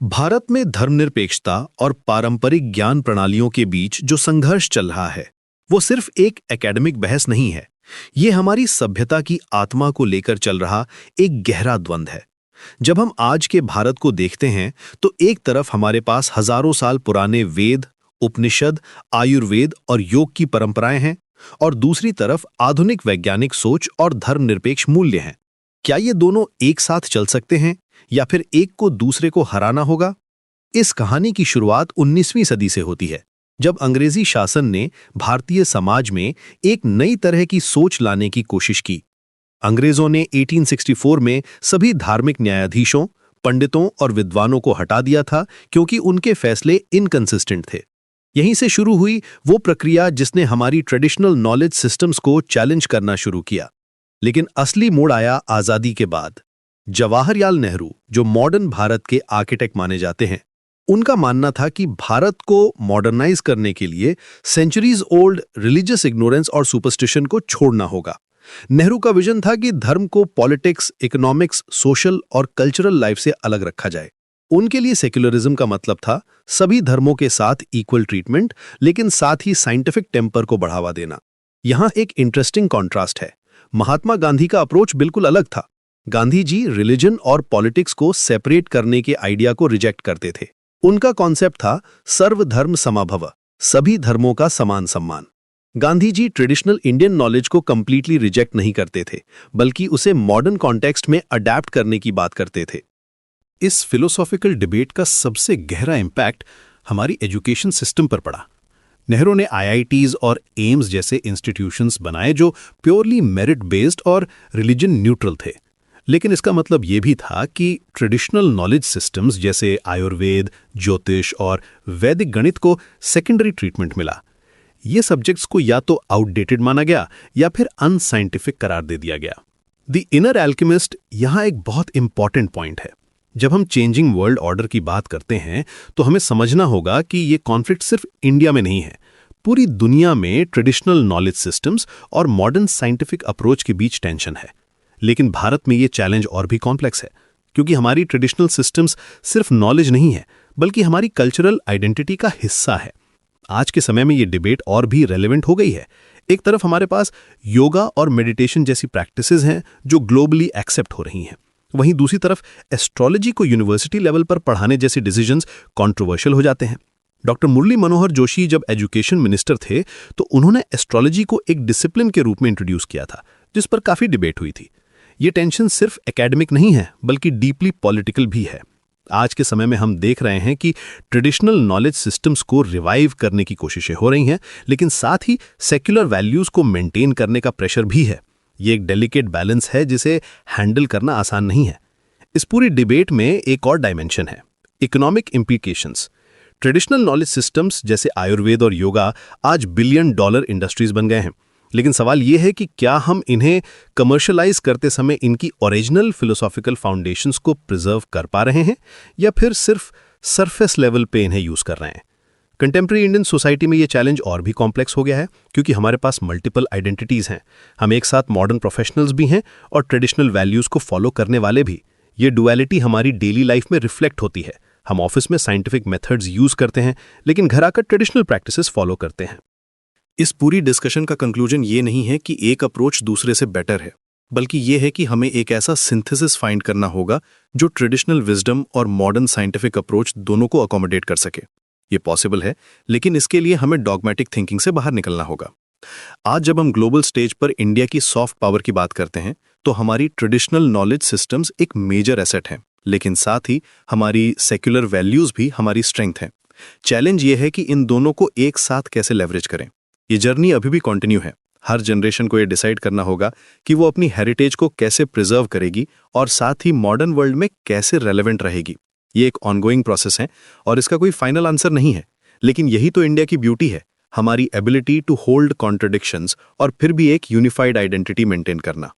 भारत में धर्मनिरपेक्षता और पारंपरिक ज्ञान प्रणालियों के बीच जो संघर्ष चल रहा है, वो सिर्फ एक एकेडमिक बहस नहीं है। ये हमारी सभ्यता की आत्मा को लेकर चल रहा एक गहरा द्वंद्व है। जब हम आज के भारत को देखते हैं, तो एक तरफ हमारे पास हजारों साल पुराने वेद, उपनिषद, आयुर्वेद और योग की परंपराएं हैं, और दूसरी तरफ आधुनिक वैज्ञानिक सोच और धर्मनिरपेक्ष मूल्य हैं। क्या ये दोनों एक साथ चल सकते हैं, या फिर एक को दूसरे को हराना होगा? इस कहानी की शुरुआत 19वीं सदी से होती है, जब अंग्रेजी शासन ने भारतीय समाज में एक नई तरह की सोच लाने की कोशिश की। अंग्रेजों ने 1864 में सभी धार्मिक न्यायाधीशों, पंडितों और विद्वानों को हटा दिया था, क्योंकि उनके फैसले इनकंसिस्टेंट थे। यहीं से शुरू हुई वो प्रक्रिया जिसने हमारी ट्रेडिशनल नॉलेज सिस्टम्स को चैलेंज करना शुरू किया। लेकिन असली मोड़ आया आजादी के बाद। जवाहरलाल नेहरू, जो मॉडर्न भारत के आर्किटेक्ट माने जाते हैं, उनका मानना था कि भारत को मॉडर्नाइज करने के लिए सेंचुरीज ओल्ड रिलीजियस इग्नोरेंस और सुपरस्टिशन को छोड़ना होगा। नेहरू का विजन था कि धर्म को पॉलिटिक्स, इकोनॉमिक्स, सोशल और कल्चरल लाइफ से अलग रखा जाए। उनके लिए सेक्युलरिज्म का मतलब था सभी धर्मों के साथ इक्वल ट्रीटमेंट, लेकिन साथ ही साइंटिफिक टेम्पर को बढ़ावा देना। यहां एक इंटरेस्टिंग कॉन्ट्रास्ट है। महात्मा गांधी का अप्रोच बिल्कुल अलग था। गांधी जी रिलीजन और पॉलिटिक्स को सेपरेट करने के आइडिया को रिजेक्ट करते थे। उनका कॉन्सेप्ट था सर्वधर्म समाभव, सभी धर्मों का समान सम्मान। Gandhi ji traditional Indian knowledge को कंप्लीटली रिजेक्ट नहीं करते थे, बल्कि उसे मॉडर्न कॉन्टेक्स्ट में अडैप्ट करने की बात करते थे। इस फिलोसॉफिकल डिबेट का सबसे गहरा इम्पैक्ट हमारी एजुकेशन सिस्टम पर पड़ा। नेहरू ने आईआईटीज और एम्स जैसे इंस्टीट्यूशंस बनाए जो प्योरली मेरिट बेस्ड और रिलीजन न्यूट्रल थे। लेकिन इसका मतलब ये भी था कि ट्रेडिशनल नॉलेज सिस्टम्स जैसे आयुर्वेद, ज्योतिष और वैदिक गणित को सेकेंडरी ट्रीटमेंट मिला। ये सब्जेक्ट्स को या तो आउटडेटेड माना गया या फिर अनसाइंटिफिक करार दे दिया गया। द इनर एल्केमिस्ट यहाँ एक बहुत इंपॉर्टेंट पॉइंट है। जब हम चेंजिंग वर्ल्ड ऑर्डर की बात करते हैं, तो हमें समझना होगा कि ये कॉन्फ्लिक्ट सिर्फ इंडिया में नहीं है। पूरी दुनिया में ट्रेडिशनल नॉलेज सिस्टम्स और मॉडर्न साइंटिफिक अप्रोच के बीच टेंशन है। लेकिन भारत में ये चैलेंज और भी कॉम्प्लेक्स है, क्योंकि हमारी ट्रेडिशनल सिस्टम्स सिर्फ नॉलेज नहीं है, बल्कि हमारी कल्चरल आइडेंटिटी का हिस्सा है। आज के समय में ये डिबेट और भी रेलेवेंट हो गई है। एक तरफ हमारे पास योगा और मेडिटेशन जैसी प्रैक्टिसेस हैं जो ग्लोबली एक्सेप्ट हो रही हैं। वहीं दूसरी तरफ एस्ट्रोलॉजी को यूनिवर्सिटी लेवल पर पढ़ाने जैसे डिसीजंस कंट्रोवर्शियल हो जाते हैं। डॉक्टर मुरली मनोहर जोशी जब एजुकेशन मिनिस्टर थे, तो उन्होंने एस्ट्रोलॉजी को एक डिसिप्लिन के रूप में इंट्रोड्यूस किया था, जिस पर काफी डिबेट हुई थी। ये टेंशन सिर्फ एकेडमिक नहीं है, बल्कि डीपली पॉलिटिकल भी है। आज के समय में हम देख रहे हैं कि ट्रेडिशनल नॉलेज सिस्टम्स को रिवाइव करने की कोशिशें हो रही हैं, लेकिन साथ ही सेक्युलर वैल्यूज को मेंटेन करने का प्रेशर भी है। ये एक डेलिकेट बैलेंस है जिसे हैंडल करना आसान नहीं है। इस पूरी डिबेट में एक और डायमेंशन है, economic implications. Traditional knowledge systems जैसे आयुर्वेद और योगा आज $1 बिलियन इंडस्ट्रीज बन गए हैं। लेकिन सवाल यह है कि क्या हम इन्हें कमर्शियलाइज करते समय इनकी ओरिजिनल फिलोसॉफिकल फाउंडेशंस को प्रिजर्व कर पा रहे हैं, या फिर सिर्फ सरफेस लेवल पे इन्हें यूज कर रहे हैं। कंटेम्प्रेरी इंडियन सोसाइटी में ये चैलेंज और भी कॉम्प्लेक्स हो गया है, क्योंकि हमारे पास मल्टीपल आइडेंटिटीज हैं। हम एक साथ मॉडर्न प्रोफेशनल्स भी हैं और ट्रेडिशनल वैल्यूज को फॉलो करने वाले भी। ये डुअलिटी हमारी डेली लाइफ में रिफ्लेक्ट होती है। हम ऑफिस में साइंटिफिक मेथड्स यूज करते हैं, लेकिन घर आकर ट्रेडिशनल प्रैक्टिसेस फॉलो करते हैं। इस पूरी डिस्कशन का कंक्लूजन ये नहीं है कि एक अप्रोच दूसरे से बेटर है, बल्कि ये है कि हमें एक ऐसा सिंथेसिस फाइंड करना होगा जो ट्रेडिशनल विजडम और मॉडर्न साइंटिफिक अप्रोच दोनों को अकोमोडेट कर सके। ये पॉसिबल है, लेकिन इसके लिए हमें डॉगमेटिक थिंकिंग से बाहर निकलना होगा। आज जब हम ग्लोबल स्टेज पर इंडिया की सॉफ्ट पावर की बात करते हैं, तो हमारी ट्रेडिशनल नॉलेज सिस्टम्स एक मेजर एसेट हैं, लेकिन साथ ही हमारी सेक्युलर वैल्यूज भी हमारी स्ट्रेंथ हैं। चैलेंज ये है कि इन दोनों को एक साथ कैसे लेवरेज करें। ये जर्नी अभी भी कंटिन्यू है। हर जनरेशन को ये डिसाइड करना होगा कि वो अपनी हेरिटेज को कैसे प्रिजर्व करेगी और साथ ही मॉडर्न वर्ल्ड में कैसे रेलेवेंट रहेगी। ये एक ऑनगोइंग प्रोसेस है और इसका कोई फाइनल आंसर नहीं है। लेकिन यही तो इंडिया की ब्यूटी है, हमारी एबिलिटी टू होल्ड कॉन्ट्रडिक्शंस और फिर भी एक यूनिफाइड आइडेंटिटी मेंटेन करना।